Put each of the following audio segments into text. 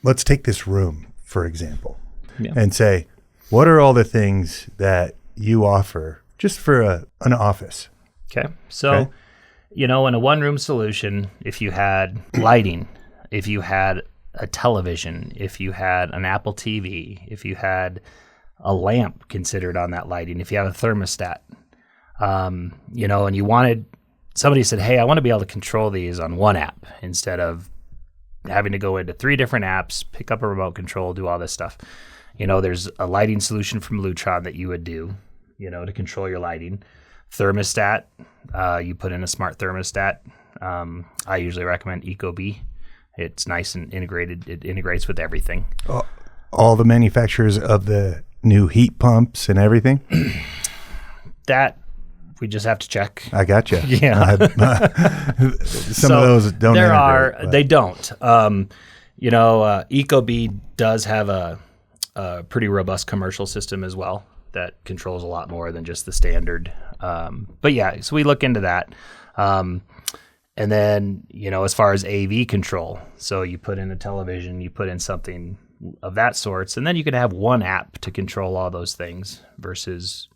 let's take this room, for example, and say, what are all the things that you offer just for an office? Okay. So, in a one-room solution, if you had lighting, if you had a television, if you had an Apple TV, if you had a lamp considered on that lighting, if you have a thermostat, and you wanted, somebody said, hey, I want to be able to control these on one app instead of having to go into 3 different apps, pick up a remote control, do all this stuff. There's a lighting solution from Lutron that you would do, to control your lighting. Thermostat, you put in a smart thermostat. I usually recommend Ecobee. It's nice and integrated. It integrates with everything. All the manufacturers of the new heat pumps and everything? That we just have to check. I got you. Yeah. Some of those don't. They don't. Ecobee does have a pretty robust commercial system as well that controls a lot more than just the standard. But yeah, so we look into that. And then, as far as AV control, so you put in a television, you put in something of that sorts, and then you can have one app to control all those things versus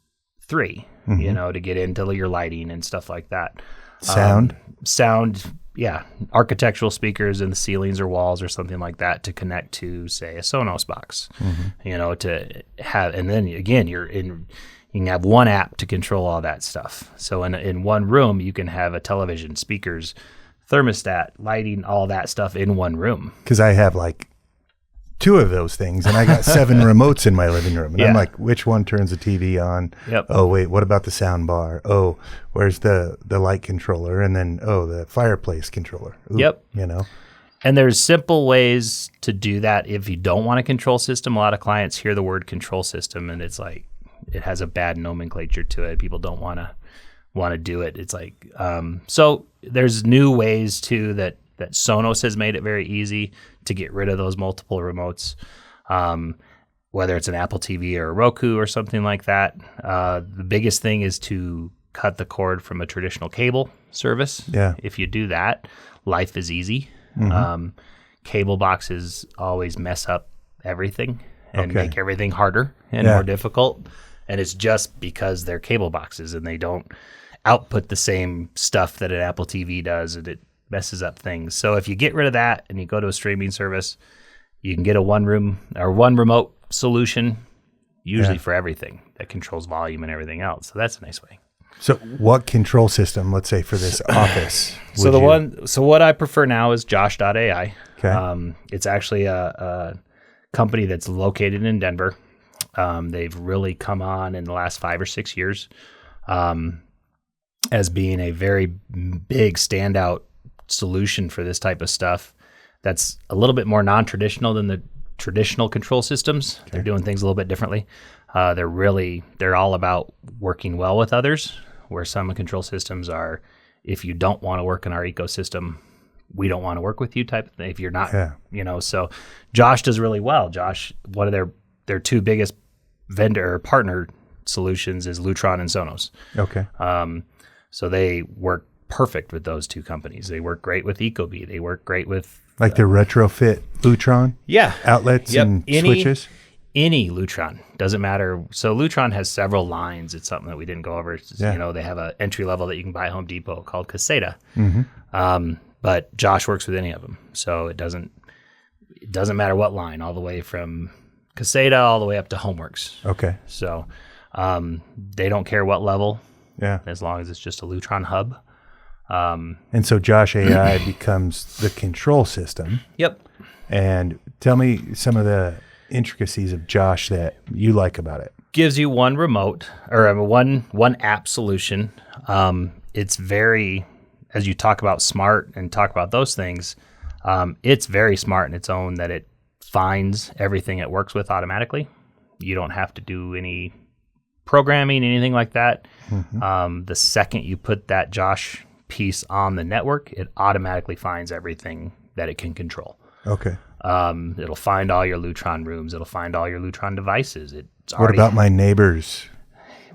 3, to get into your lighting and stuff like that. Sound, yeah. Architectural speakers in the ceilings or walls or something like that to connect to, say, a Sonos box, to have, and then again, you can have one app to control all that stuff. So in one room, you can have a television, speakers, thermostat, lighting, all that stuff in one room. Because I have 2 of those things, and I got 7 remotes in my living room. And I'm like, which one turns the TV on? Yep. Oh, wait, what about the sound bar? Oh, where's the light controller? And then, the fireplace controller. Ooh, yep. And there's simple ways to do that if you don't want a control system. A lot of clients hear the word control system, and it's like, it has a bad nomenclature to it. People don't want to do it. It's like, so there's new ways too that Sonos has made it very easy to get rid of those multiple remotes, whether it's an Apple TV or a Roku or something like that. The biggest thing is to cut the cord from a traditional cable service. Yeah. If you do that, life is easy. Cable boxes always mess up everything and make everything harder and more difficult. And it's just because they're cable boxes and they don't output the same stuff that an Apple TV does, and it messes up things. So if you get rid of that and you go to a streaming service, you can get a one remote solution, usually for everything that controls volume and everything else. So that's a nice way. So what control system, let's say, for this office? So what I prefer now is Josh.ai. Okay. It's actually a company that's located in Denver. They've really come on in the last 5 or 6 years as being a very big standout solution for this type of stuff. That's a little bit more non-traditional than the traditional control systems. Okay. They're doing things a little bit differently. They're all about working well with others, where some control systems are, if you don't want to work in our ecosystem, we don't want to work with you type of thing. If you're not, so Josh does really well. Josh, one of their 2 biggest vendor or partner solutions is Lutron and Sonos. Okay. So they work perfect with those 2 companies. They work great with Ecobee. They work great with the retrofit Lutron outlets and switches. Any Lutron, doesn't matter. So Lutron has several lines. It's something that we didn't go over. They have an entry level that you can buy at Home Depot called Caseta. But Josh works with any of them, so it doesn't matter what line, all the way from Caseta all the way up to Homeworks. Okay. So they don't care what level. Yeah. As long as it's just a Lutron hub. And so Josh.ai becomes the control system. Yep. And tell me some of the intricacies of Josh that you like about it. Gives you one remote or one app solution. It's very, as you talk about smart and talk about those things, it's very smart in its own that it finds everything it works with automatically. You don't have to do any programming, anything like that. The second you put that Josh piece on the network, it automatically finds everything that it can control. Okay. It'll find all your Lutron rooms. It'll find all your Lutron devices. What about my neighbors?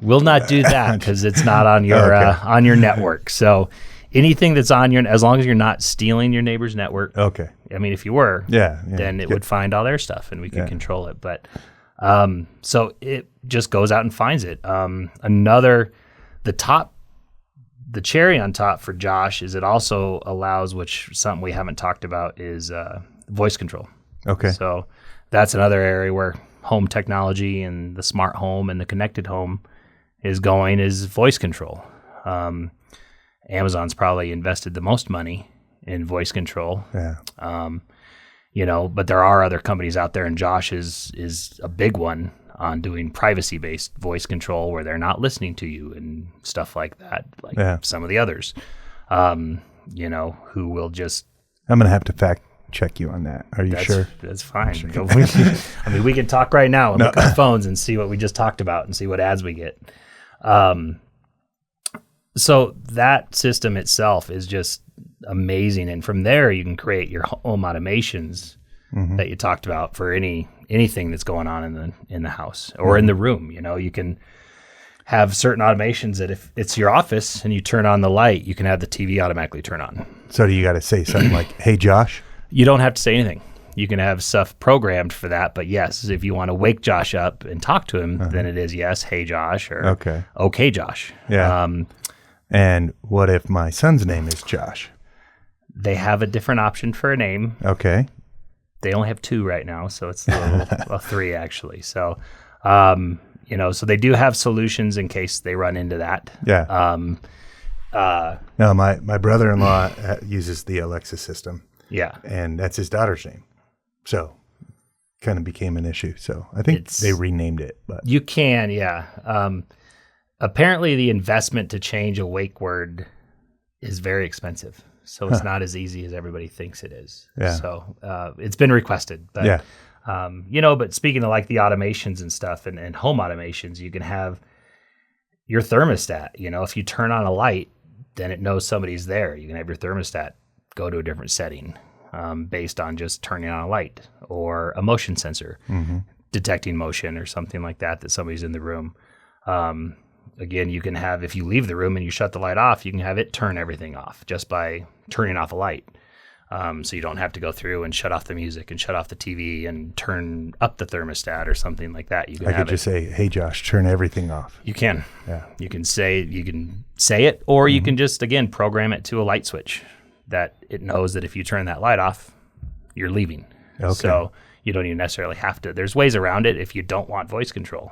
Will not do that because it's not on your on your network. So anything that's on your, as long as you're not stealing your neighbor's network. Okay. I mean, if you were, Yeah. then it would find all their stuff and we could control it. But so it just goes out and finds it. The cherry on top for Josh is it also allows, which something we haven't talked about, is voice control. Okay. So that's another area where home technology and the smart home and the connected home is going, is voice control. Amazon's probably invested the most money in voice control. Yeah. But there are other companies out there, and Josh is a big one on doing privacy-based voice control where they're not listening to you and stuff like that, like some of the others, who will just... I'm going to have to fact check you on that. Are you sure? That's fine. I mean, we can talk right now and look at phones and see what we just talked about and see what ads we get. So that system itself is just amazing. And from there, you can create your home automations that you talked about for anything that's going on in the house or in the room. You can have certain automations that if it's your office and you turn on the light, you can have the TV automatically turn on. So do you got to say something like, "Hey, Josh"? You don't have to say anything. You can have stuff programmed for that. But yes, if you want to wake Josh up and talk to him, then it is yes, "Hey, Josh," or okay, Josh. Yeah. And what if my son's name is Josh? They have a different option for a name. Okay. They only have 2 right now, so it's a 3 actually. So, so they do have solutions in case they run into that. Yeah. No, my brother-in-law uses the Alexa system. Yeah. And that's his daughter's name. So kind of became an issue. So I think they renamed it. But you can, yeah. Apparently the investment to change a wake word is very expensive. So it's not as easy as everybody thinks it is. Yeah. So it's been requested. But, but speaking of like the automations and stuff and home automations, you can have your thermostat. If you turn on a light, then it knows somebody's there. You can have your thermostat go to a different setting based on just turning on a light or a motion sensor detecting motion or something like that somebody's in the room. Again, you can have, if you leave the room and you shut the light off, you can have it turn everything off just by turning off a light. So you don't have to go through and shut off the music and shut off the TV and turn up the thermostat or something like that. I could just say, "Hey, Josh, turn everything off." You can. Yeah. You can say it, or you can just, again, program it to a light switch that it knows that if you turn that light off, you're leaving. Okay. So you don't even necessarily have to. There's ways around it if you don't want voice control.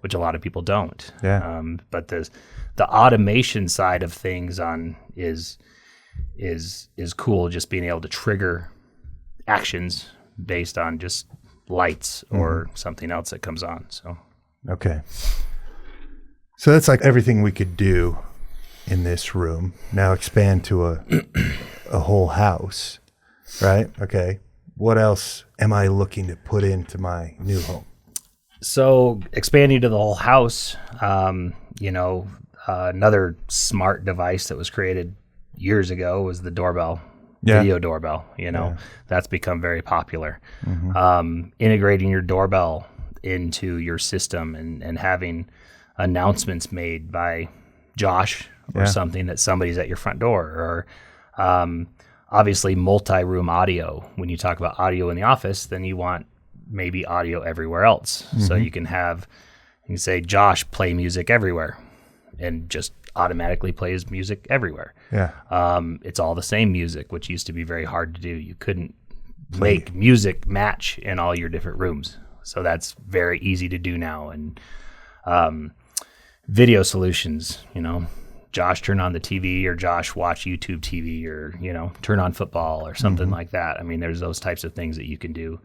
Which a lot of people don't. Yeah. But the automation side of things is cool. Just being able to trigger actions based on just lights or something else that comes on. So. Okay. So that's like everything we could do in this room. Now expand to a whole house, right? Okay. What else am I looking to put into my new home? So expanding to the whole house, another smart device that was created years ago was the doorbell, video doorbell. That's become very popular. Integrating your doorbell into your system and having announcements made by Josh or something that somebody's at your front door, or obviously multi-room audio. When you talk about audio in the office, then you want maybe audio everywhere else. So you can say, "Josh, play music everywhere," and just automatically plays music everywhere. Yeah. It's all the same music, which used to be very hard to do. You couldn't make music match in all your different rooms. So that's very easy to do now. And video solutions, Josh, turn on the TV, or Josh, watch YouTube TV, or, turn on football or something like that. I mean, there's those types of things that you can do.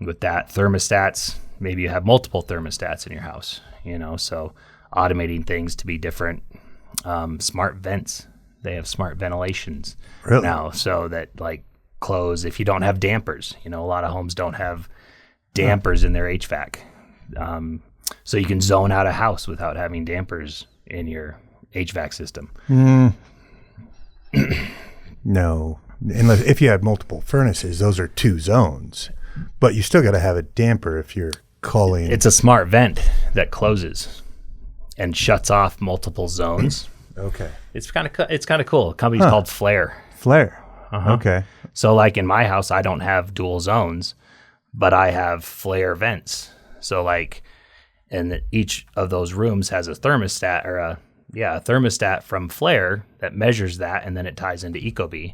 With that, thermostats, maybe you have multiple thermostats in your house, so automating things to be different. Smart vents, they have smart ventilations now, so that like close if you don't have dampers. A lot of homes don't have dampers in their HVAC. So you can zone out a house without having dampers in your HVAC system. No, unless if you have multiple furnaces, those are 2 zones. But you still got to have a damper if you're calling. It's a smart vent that closes and shuts off multiple zones Okay. It's kind of cool. The company's called Flare. Flare. Okay. So like in my house, I don't have dual zones, but I have flare vents. So like, and each of those rooms has a thermostat or a thermostat from Flare that measures that, and then it ties into Ecobee.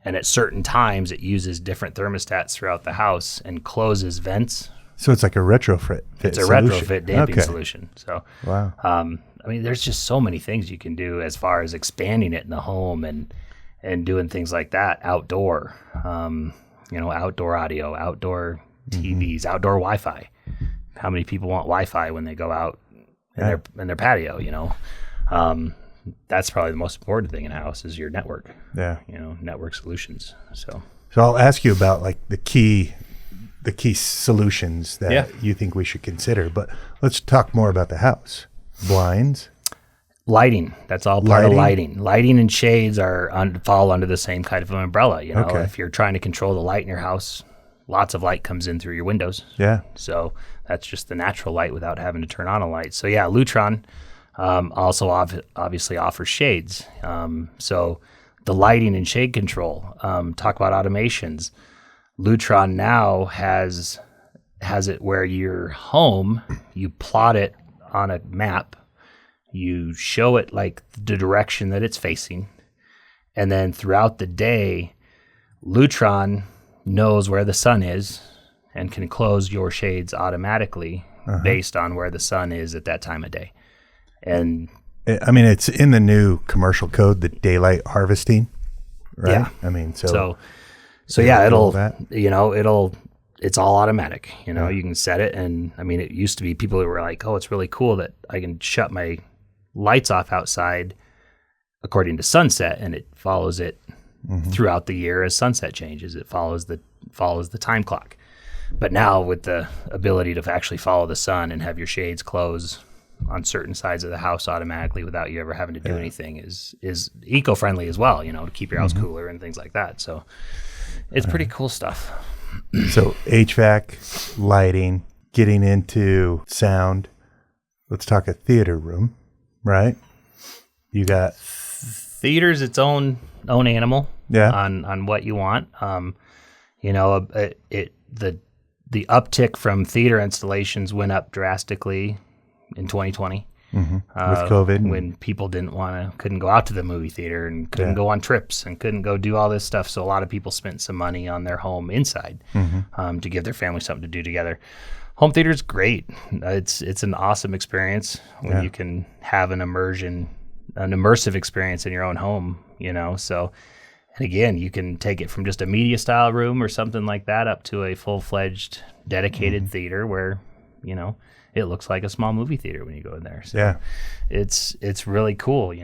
And at certain times, it uses different thermostats throughout the house and closes vents. So it's like a retrofit. It's a solution. retrofit damping solution. So wow. I mean, there's just so many things you can do as far as expanding it in the home and doing things like that outdoor, outdoor audio, outdoor TVs, outdoor Wi-Fi. How many people want Wi-Fi when they go out in their patio, that's probably the most important thing in a house is your network. Yeah. Network solutions. So I'll ask you about like the key solutions that you think we should consider, but let's talk more about the house. Blinds. Lighting, that's all part of lighting. Lighting and shades fall under the same kind of umbrella. If you're trying to control the light in your house, lots of light comes in through your windows. Yeah. So that's just the natural light without having to turn on a light. So yeah, Lutron also obviously offers shades. So the lighting and shade control, talk about automations. Lutron now has it where your home, you plot it on a map. You show it like the direction that it's facing. And then throughout the day, Lutron knows where the sun is and can close your shades automatically based on where the sun is at that time of day. And I mean, it's in the new commercial code, the daylight harvesting, right? Yeah. I mean, so yeah, it's all automatic. You can set it. And I mean, it used to be people who were like, oh, it's really cool that I can shut my lights off outside according to sunset, and it follows it throughout the year as sunset changes. It follows the time clock. But now with the ability to actually follow the sun and have your shades close on certain sides of the house automatically without you ever having to do anything is eco-friendly as well, to keep your house cooler and things like that. So it's pretty cool stuff. So HVAC, lighting, getting into sound. Let's talk a theater room, right? You got theater's its own animal. Yeah. On what you want. The uptick from theater installations went up drastically in 2020 with COVID, when people couldn't go out to the movie theater and couldn't go on trips and couldn't go do all this stuff. So a lot of people spent some money on their home inside to give their family something to do together. Home theater is great. It's an awesome experience when you can have an immersive experience in your own home. So. And again, you can take it from just a media style room or something like that up to a full-fledged dedicated theater where, it looks like a small movie theater when you go in there. So it's really cool,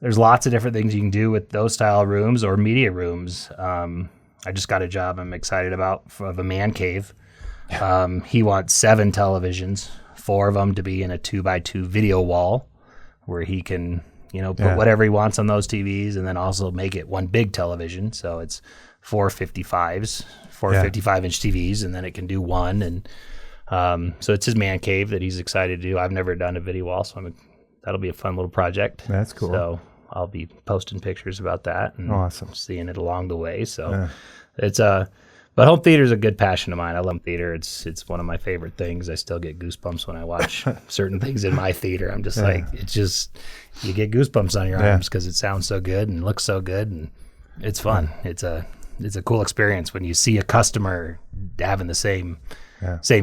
There's lots of different things you can do with those style rooms or media rooms. I just got a job I'm excited about of a man cave. He wants 7 televisions, 4 of them to be in a 2x2 video wall where he can put whatever he wants on those TVs, and then also make it one big television. So it's 4 55s, 55-inch TVs, and then it can do one. And so it's his man cave that he's excited to do. I've never done a video wall, so that'll be a fun little project. That's cool. So I'll be posting pictures about that and seeing it along the way. So but home theater is a good passion of mine. I love theater. It's one of my favorite things. I still get goosebumps when I watch certain things in my theater. I'm just like, you get goosebumps on your arms because it sounds so good and looks so good, and it's fun. It's a cool experience when you see a customer having the same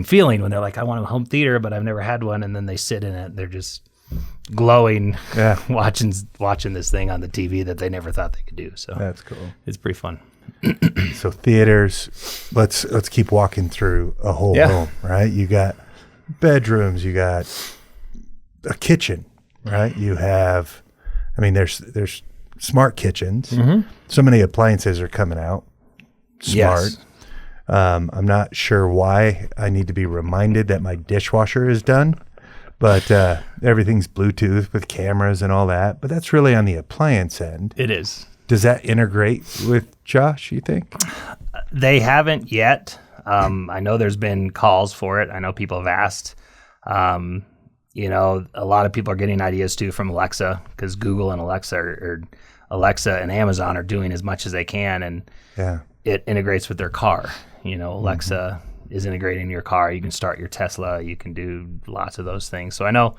feeling when they're like, I want a home theater, but I've never had one, and then they sit in it. They're just glowing, watching this thing on the TV that they never thought they could do. So that's cool. It's pretty fun. So theaters, let's keep walking through a whole home, right? You got bedrooms, you got a kitchen, right? You have, there's smart kitchens. So many appliances are coming out. Smart. Yes. I'm not sure why I need to be reminded that my dishwasher is done, but everything's Bluetooth with cameras and all that. But that's really on the appliance end. It is. Does that integrate with Josh, you think? They haven't yet. I know there's been calls for it. I know people have asked. a lot of people are getting ideas too from Alexa, because Google and Alexa and Amazon are doing as much as they can, and it integrates with their car. Alexa is integrating your car. You can start your Tesla. You can do lots of those things. So I know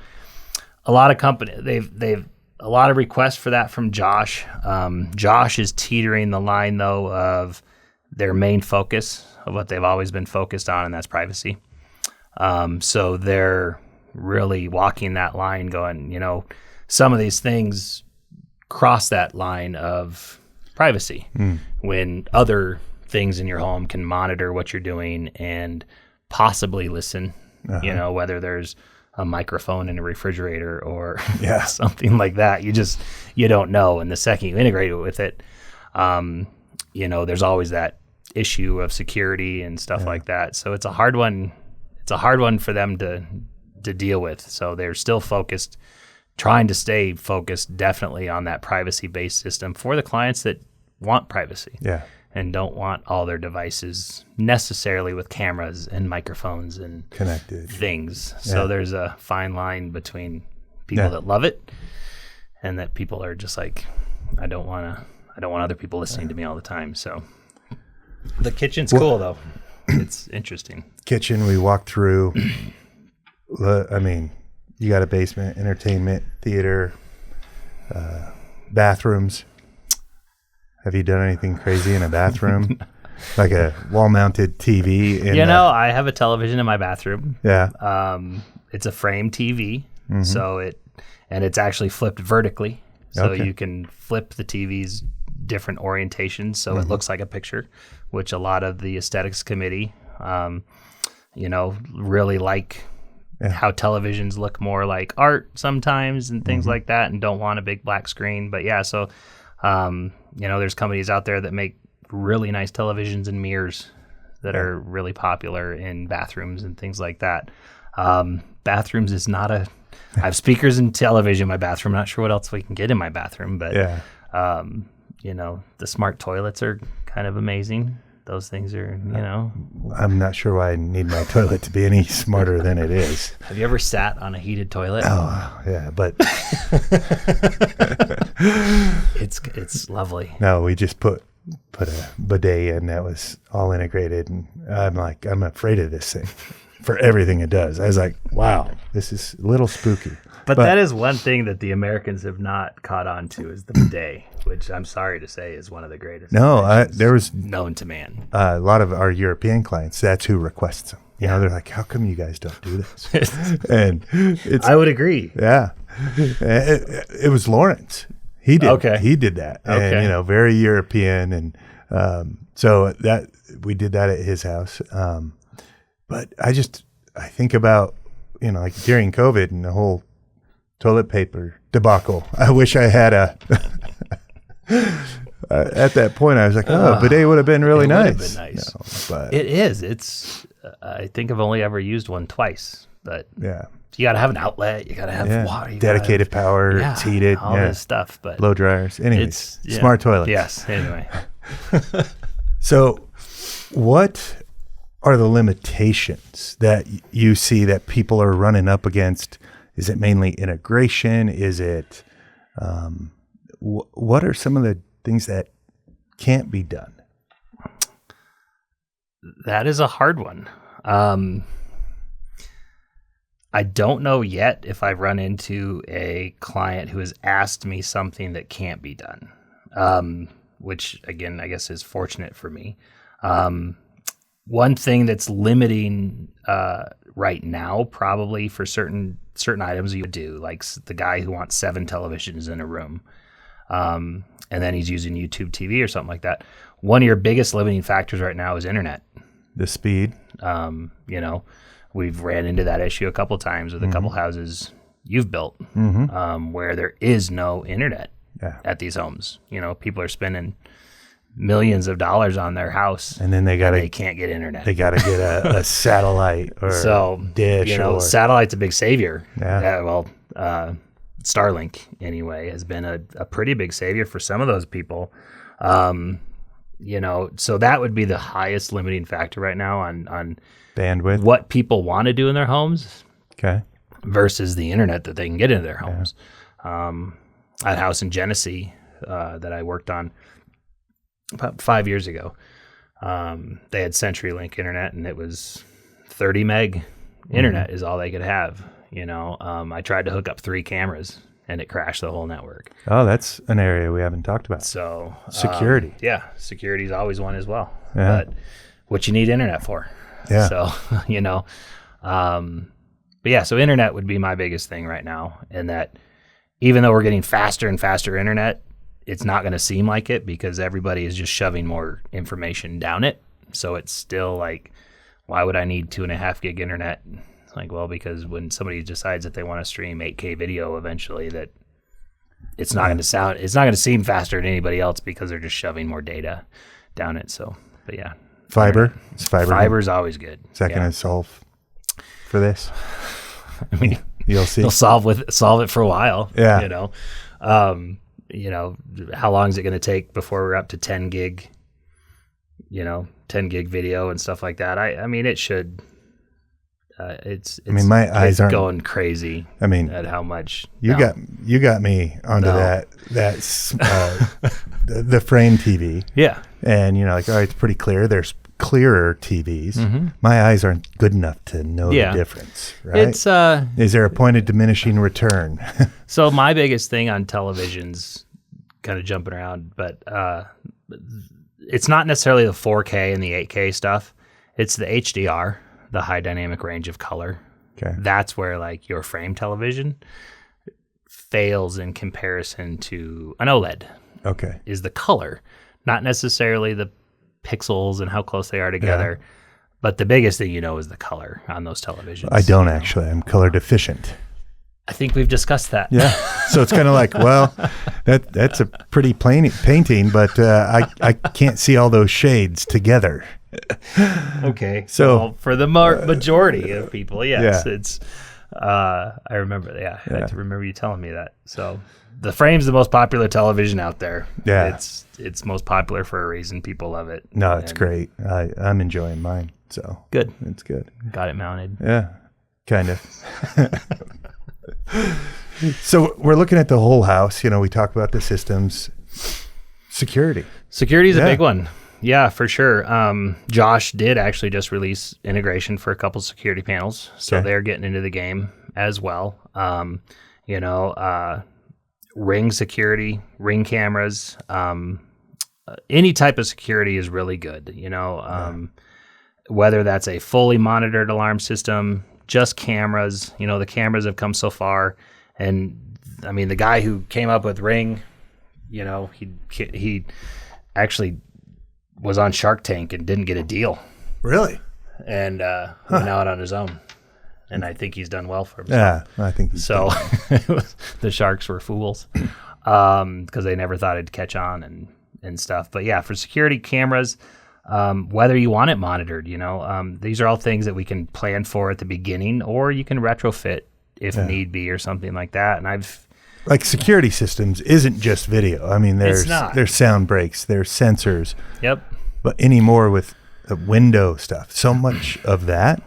a lot of companies, they've a lot of requests for that from Josh. Josh is teetering the line though of their main focus of what they've always been focused on, and that's privacy. So they're really walking that line, going, some of these things cross that line of privacy when other things in your home can monitor what you're doing and possibly listen, whether there's a microphone in a refrigerator or something like that. You don't know. And the second you integrate it with it, there's always that issue of security and stuff like that. So it's a hard one. It's a hard one for them to deal with. So they're still trying to stay focused definitely on that privacy-based system for the clients that want privacy and don't want all their devices necessarily with cameras and microphones and connected things. So there's a fine line between people that love it and that people are just like, I don't want other people listening to me all the time. So the kitchen's cool though. It's interesting. Kitchen, we walked through. I mean, you got a basement, entertainment, theater, bathrooms. Have you done anything crazy in a bathroom? Like a wall-mounted TV? I have a television in my bathroom. Yeah. It's a frame TV, so it's actually flipped vertically, so you can flip the TV's different orientations, so it looks like a picture, which a lot of the aesthetics committee, really like. How televisions look more like art sometimes and things like that, and don't want a big black screen. But so there's companies out there that make really nice televisions and mirrors that are really popular in bathrooms and things like that. Bathrooms is not I have speakers and television in my bathroom. I'm not sure what else we can get in my bathroom, but the smart toilets are kind of amazing. Those things are, I'm not sure why I need my toilet to be any smarter than it is. Have you ever sat on a heated toilet? Oh, yeah, but it's lovely. No, we just put a bidet in that was all integrated, and I'm afraid of this thing for everything it does. I was like, wow, this is a little spooky. But that is one thing that the Americans have not caught on to, is the bidet, which I'm sorry to say is one of the greatest. No, there was known to man. A lot of our European clients, that's who requests them. They're like, how come you guys don't do this? And I would agree. Yeah. It was Lawrence. He did. Okay. He did that. Okay. And, very European. And so that we did that at his house. But I think about, like during COVID and the whole toilet paper debacle. I wish I had a. At that point, I was like, bidet would have been really nice. Would have been nice. No, but it is. It's. I think I've only ever used one twice, but you got to have an outlet. You got to have water. Dedicated power. It's heated. All this stuff. But blow dryers. Anyways, smart toilets. Yes. Anyway. So, what are the limitations that you see that people are running up against? Is it mainly integration? Is it, what are some of the things that can't be done? That is a hard one. I don't know yet if I've run into a client who has asked me something that can't be done, which again, I guess is fortunate for me. One thing that's limiting right now, probably for certain items you would do, like the guy who wants 7 televisions in a room, and then he's using YouTube TV or something like that. One of your biggest limiting factors right now is internet. The speed. We've ran into that issue a couple times with a couple houses you've built, where there is no internet at these homes. People are spending millions of dollars on their house, and then they can't get internet. They got to get a satellite or dish. Satellite's a big savior. Yeah. Starlink anyway has been a pretty big savior for some of those people. So that would be the highest limiting factor right now on bandwidth, what people want to do in their homes. Okay. versus the internet that they can get into their homes. I had a house in Genesee that I worked on about 5 years ago. They had CenturyLink internet, and it was 30 meg internet is all they could have. I tried to hook up 3 cameras, and it crashed the whole network. Oh, that's an area we haven't talked about. So security. Security is always one as well. Yeah. But what you need internet for. Yeah. So, but yeah, so internet would be my biggest thing right now. And that even though we're getting faster and faster internet, it's not going to seem like it because everybody is just shoving more information down it. So it's still like, why would I need 2.5 gig internet? It's like, well, because when somebody decides that they want to stream 8K video eventually, that it's not going to seem faster than anybody else because they're just shoving more data down it. So, but yeah. Fiber. Fiber's always good. Is that going to solve for this? I mean, you'll see. They'll solve it for a while. Yeah. How long is it going to take before we're up to 10 gig? 10 gig video and stuff like that. I mean, it should. My eyes aren't going crazy. I mean, at how much you got me onto that the frame TV. Yeah, and all right, it's pretty clear. There's clearer TVs. Mm-hmm. My eyes aren't good enough to know the difference. Right? It's is there a point of diminishing return? So my biggest thing on televisions, kind of jumping around, but it's not necessarily the 4K and the 8K stuff. It's the HDR. The high dynamic range of color. Okay. That's where like your frame television fails in comparison to an OLED. Okay. Is the color, not necessarily the pixels and how close they are together, but the biggest thing is the color on those televisions. I don't actually. I'm color deficient. I think we've discussed that. Yeah. So it's kind of like, well, that's a pretty plain painting, but I can't see all those shades together. Okay. So well, for the majority of people, yes, it's. I remember. I have to remember you telling me that. So the frame's the most popular television out there. Yeah. It's most popular for a reason. People love it. No, it's great. I'm enjoying mine. So good. It's good. Got it mounted. Yeah. Kind of. So we're looking at the whole house. We talk about the systems. Security is a big one. Yeah, for sure. Josh did actually just release integration for a couple security panels, so they're getting into the game as well. Ring security, Ring cameras, any type of security is really good. Whether that's a fully monitored alarm system, just cameras. The cameras have come so far, and I mean the guy who came up with Ring, he actually was on Shark Tank and didn't get a deal. Really? And went out on his own. And I think he's done well for himself. Yeah, I think he's so. The sharks were fools because they never thought it'd catch on and stuff. But yeah, for security cameras, whether you want it monitored, these are all things that we can plan for at the beginning, or you can retrofit if need be or something like that. And like security systems isn't just video. I mean, there's sound breaks, there's sensors. Yep. But anymore with the window stuff, so much of that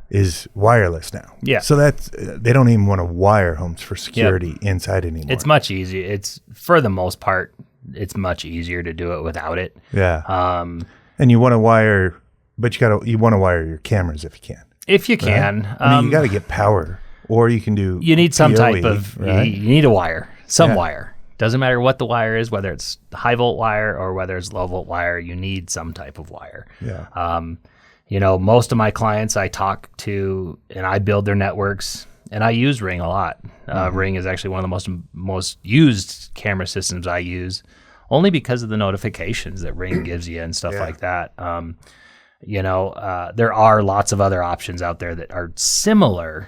is wireless now. Yeah. So they don't even want to wire homes for security inside anymore. It's much easier. It's for the most part, it's much easier to do it without it. Yeah. And you want to wire, but you want to wire your cameras if you can. If you can. Right? I mean, you got to get power, or you can do. You need some PoE, type of. Right? You need a wire. Some wire. Doesn't matter what the wire is, whether it's high volt wire or whether it's low volt wire, you need some type of wire. Yeah. Most of my clients I talk to and I build their networks, and I use Ring a lot. Ring is actually one of the most used camera systems I use, only because of the notifications that Ring gives you and stuff like that. There are lots of other options out there that are similar,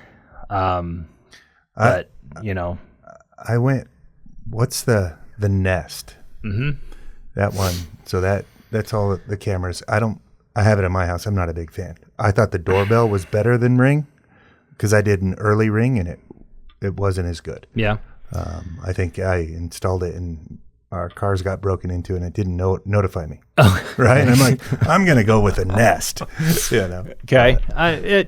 but I went. What's the Nest? Mm-hmm. That one. So that's all the cameras. I have it in my house. I'm not a big fan. I thought the doorbell was better than Ring because I did an early Ring and it wasn't as good. Yeah. I think I installed it and our cars got broken into and it didn't notify me. Oh. Right. And I'm like, I'm going to go with a Nest. Okay.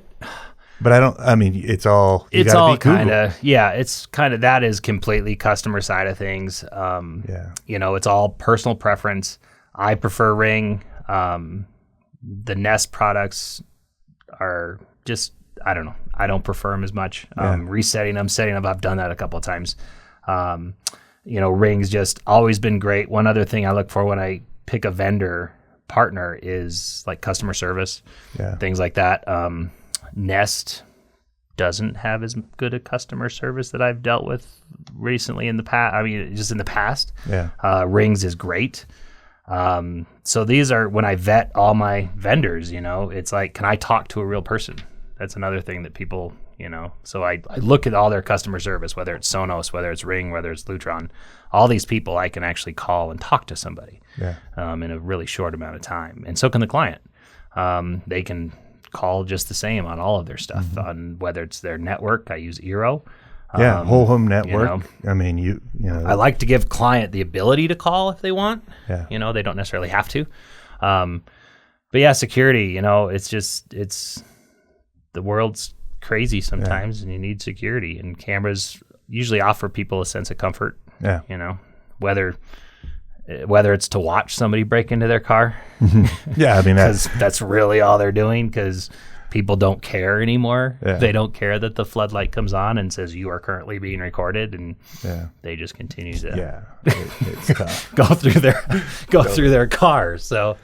But I mean, it's all kind of, it's kind of, that is completely customer side of things. It's all personal preference. I prefer Ring. The Nest products are just, I don't know. I don't prefer them as much. Resetting them, setting them up, I've done that a couple of times. Ring's just always been great. One other thing I look for when I pick a vendor partner is like customer service, things like that. Nest doesn't have as good a customer service that I've dealt with recently in the past. I mean, just in the past. Rings is great. So these are, when I vet all my vendors, it's like, can I talk to a real person? That's another thing that people, so I look at all their customer service, whether it's Sonos, whether it's Ring, whether it's Lutron, all these people I can actually call and talk to somebody in a really short amount of time. And so can the client. They can call just the same on all of their stuff, on whether it's their network. I use Eero. Whole home network. I mean, I like to give client the ability to call if they want. They don't necessarily have to. But security, it's the world's crazy sometimes, and you need security, and cameras usually offer people a sense of comfort. Whether it's to watch somebody break into their car. I mean, that's really all they're doing, because people don't care anymore. They don't care that the floodlight comes on and says you are currently being recorded, and they just continue to it's tough. go through their car. So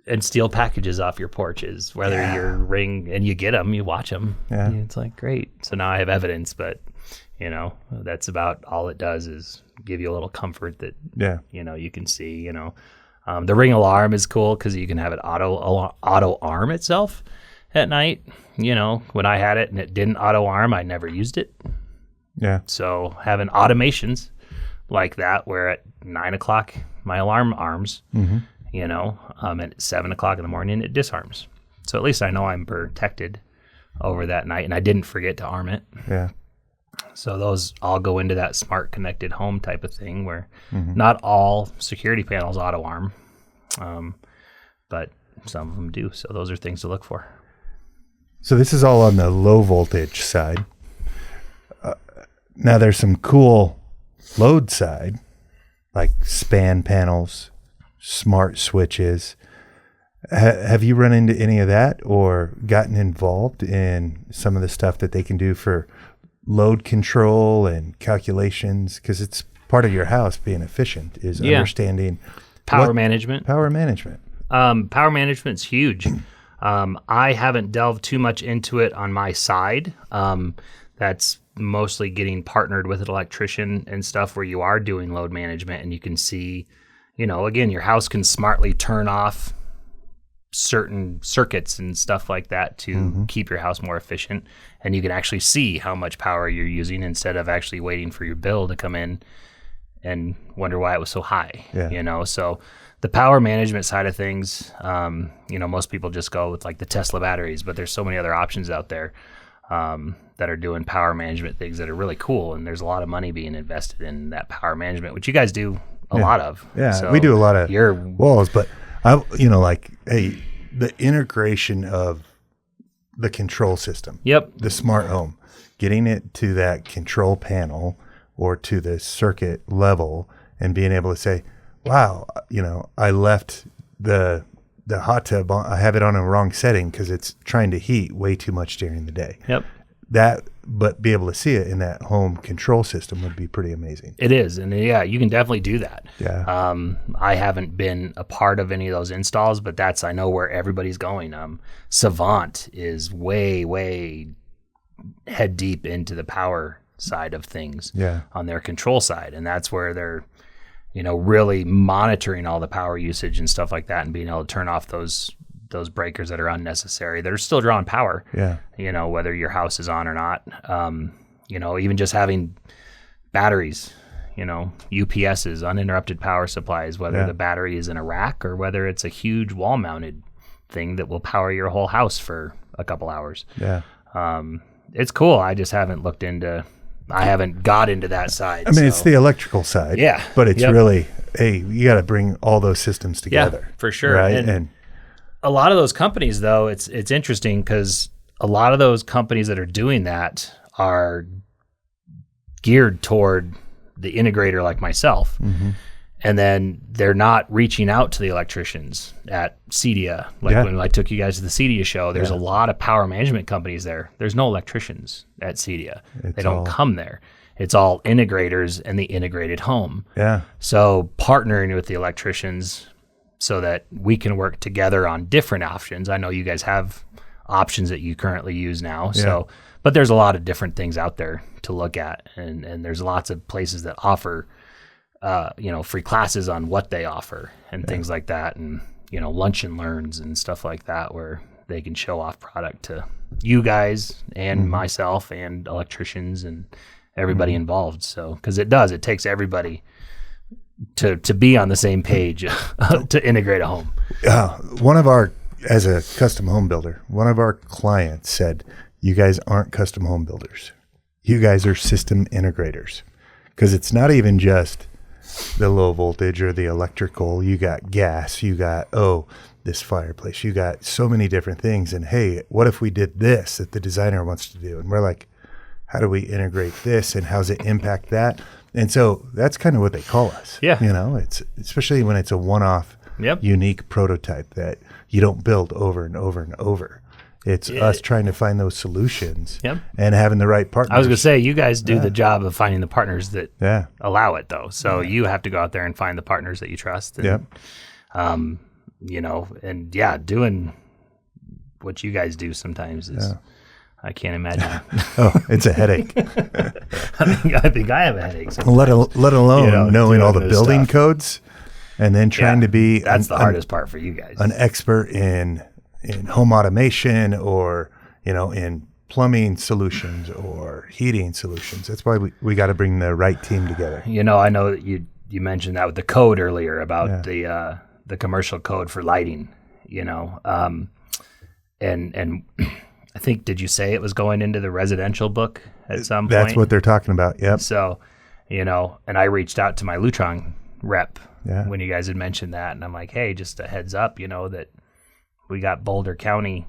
and steal packages off your porches, whether you're Ring, and you get them, you watch them. It's like, great. So now I have evidence, but that's about all it does, is give you a little comfort that you can see. The Ring alarm is cool because you can have it auto arm itself at night. When I had it and it didn't auto arm, I never used it. So having automations like that, where at 9:00 my alarm arms, at 7:00 in the morning it disarms. So at least I know I'm protected over that night, and I didn't forget to arm it. So those all go into that smart connected home type of thing, where not all security panels auto arm, but some of them do. So those are things to look for. So this is all on the low voltage side. Now there's some cool load side, like span panels, smart switches. Have you run into any of that, or gotten involved in some of the stuff that they can do for load control and calculations? Because it's part of your house being efficient, is understanding power management. Power management. Power management's huge. I haven't delved too much into it on my side. That's mostly getting partnered with an electrician and stuff, where you are doing load management, and you can see, again, your house can smartly turn off certain circuits and stuff like that to keep your house more efficient, and you can actually see how much power you're using, instead of actually waiting for your bill to come in and wonder why it was so high. So the power management side of things, most people just go with like the Tesla batteries, but there's so many other options out there that are doing power management things that are really cool, and there's a lot of money being invested in that power management, which you guys do a lot of. So we do a lot of walls, but the integration of the control system. The smart home, getting it to that control panel or to the circuit level, and being able to say, wow, I left the hot tub on, I have it on a wrong setting because it's trying to heat way too much during the day. But be able to see it in that home control system would be pretty amazing. It is. And you can definitely do that. I haven't been a part of any of those installs, but I know where everybody's going. Savant is way head deep into the power side of things on their control side. And that's where they're, really monitoring all the power usage and stuff like that, and being able to turn off those breakers that are unnecessary, that are still drawing power, whether your house is on or not. Even just having batteries, UPSs, uninterrupted power supplies, whether the battery is in a rack or whether it's a huge wall mounted thing that will power your whole house for a couple hours. It's cool. I just haven't I haven't got into that side. I mean, it's the electrical side. But it's really, you got to bring all those systems together. For sure. Right. And a lot of those companies, though, it's interesting because a lot of those companies that are doing that are geared toward the integrator like myself. And then they're not reaching out to the electricians at CEDIA. Like when I took you guys to the CEDIA show, there's a lot of power management companies there. There's no electricians at CEDIA. They don't come there. It's all integrators and the integrated home. Yeah. So partnering with the electricians so that we can work together on different options. I know you guys have options that you currently use now. So, but there's a lot of different things out there to look at. And there's lots of places that offer free classes on what they offer and things like that, and lunch and learns and stuff like that, where they can show off product to you guys and myself and electricians and everybody involved. So because it takes everybody to be on the same page to integrate a home. As a custom home builder, one of our clients said, "You guys aren't custom home builders. You guys are system integrators." Because it's not even just the low voltage or the electrical. You got gas, you got, this fireplace, you got so many different things. And hey, what if we did this that the designer wants to do? And we're like, how do we integrate this and how's it impact that? And so that's kind of what they call us. Yeah. It's especially when it's a one-off unique prototype that you don't build over and over and over. It's us trying to find those solutions and having the right partners. I was going to say, you guys do the job of finding the partners that allow it, though. So you have to go out there and find the partners that you trust. And, doing what you guys do sometimes is, I can't imagine. It's a headache. I think I have a headache sometimes. Let alone knowing all the building codes and then trying to be. That's the hardest part for you guys. An expert in home automation or, in plumbing solutions or heating solutions. That's why we got to bring the right team together. I know that you mentioned that with the code earlier about the commercial code for lighting, and I think, did you say it was going into the residential book at some point? That's what they're talking about. Yep. So, and I reached out to my Lutron rep when you guys had mentioned that. And I'm like, hey, just a heads up, that we got Boulder County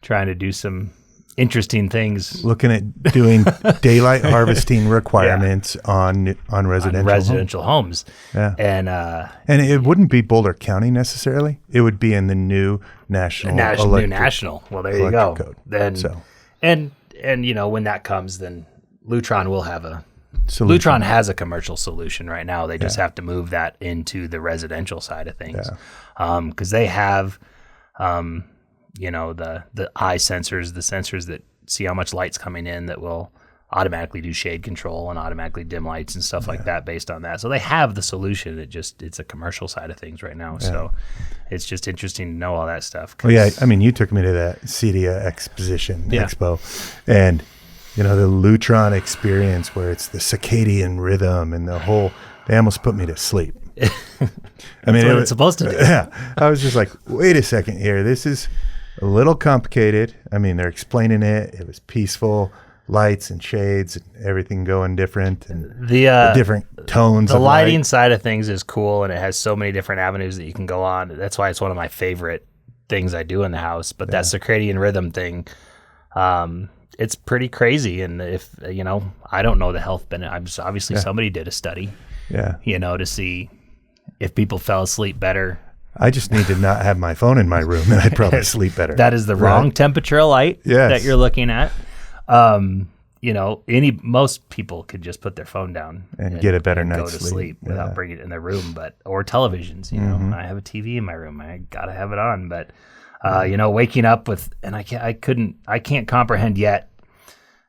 trying to do some interesting things. Looking at doing daylight harvesting requirements on residential homes. Yeah. And it wouldn't be Boulder County necessarily. It would be in the new national national. Well, there you go. Code. Then and when that comes, then Lutron will have a solution. Lutron has a commercial solution right now. They just have to move that into the residential side of things. Because they have the eye sensors, the sensors that see how much light's coming in, that will automatically do shade control and automatically dim lights and stuff like that based on that. So they have the solution. It's a commercial side of things right now. So it's just interesting to know all that stuff. Well, you took me to that CEDIA expo and the Lutron experience where it's the circadian rhythm and the whole, they almost put me to sleep. What it's supposed to do. Yeah. I was just like, wait a second here. This is a little complicated. They're explaining it. It was peaceful, lights and shades and everything going different, and the different tones. The of lighting light. side of things is cool, and it has so many different avenues that you can go on. That's why it's one of my favorite things I do in the house. But that circadian rhythm thing, it's pretty crazy. And if, I don't know the health benefit. Obviously somebody did a study, to see if people fell asleep better. I just need to not have my phone in my room, and I'd probably sleep better. That is the wrong temperature of light that you're looking at. Most people could just put their phone down and get a better night's sleep. Go to sleep without bringing it in their room, or televisions. I have a TV in my room. I gotta have it on, but waking up with, and I can't comprehend yet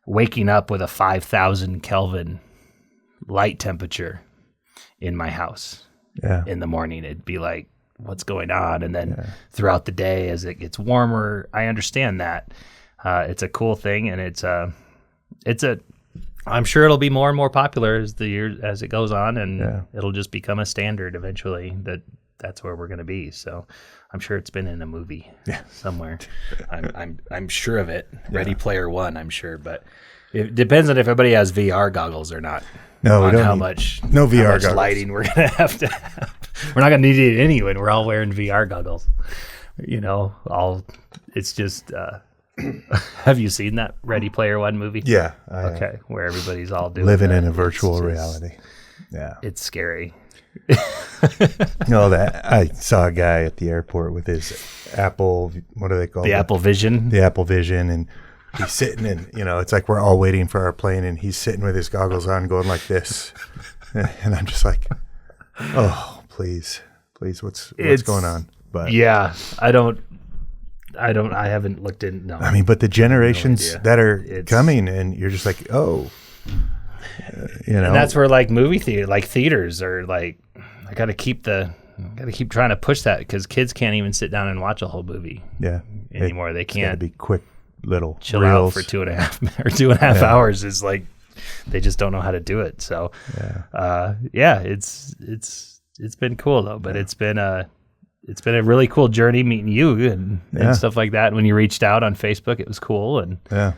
waking up with a 5,000 Kelvin light temperature in my house. In the morning, it'd be like, what's going on? And then throughout the day, as it gets warmer, I understand that it's a cool thing, and I'm sure it'll be more and more popular as it goes on, and it'll just become a standard eventually. That's where we're going to be. So I'm sure it's been in a movie somewhere. I'm sure of it. Ready Player One, I'm sure, but it depends on if everybody has VR goggles or not. No, we don't. How much VR lighting we're going to have. We're not going to need it anyway. We're all wearing VR goggles. It's just Have you seen that Ready Player One movie? Yeah. Okay, where everybody's all doing Living that. in a virtual It's just- reality. Yeah. It's scary. That I saw a guy at the airport with his Apple, what do they call it? The Apple Vision. The Apple Vision, and he's sitting and it's like we're all waiting for our plane, and he's sitting with his goggles on going like this. And I'm just like, oh, please, what's going on? But yeah, I haven't looked in. No, I mean, but the generations that are It's- coming, and you're just like, oh, and that's where like movie theater, like theaters are like, I got to keep trying to push that because kids can't even sit down and watch a whole movie anymore. They It's gotta can't be quick little chill reels. out for 2.5 hours. Is like, they just don't know how to do it. So, it's been cool though, but it's been a really cool journey meeting you and stuff like that. When you reached out on Facebook, it was cool. And so.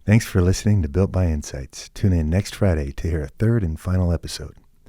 Thanks for listening to Built by Insights. Tune in next Friday to hear a third and final episode.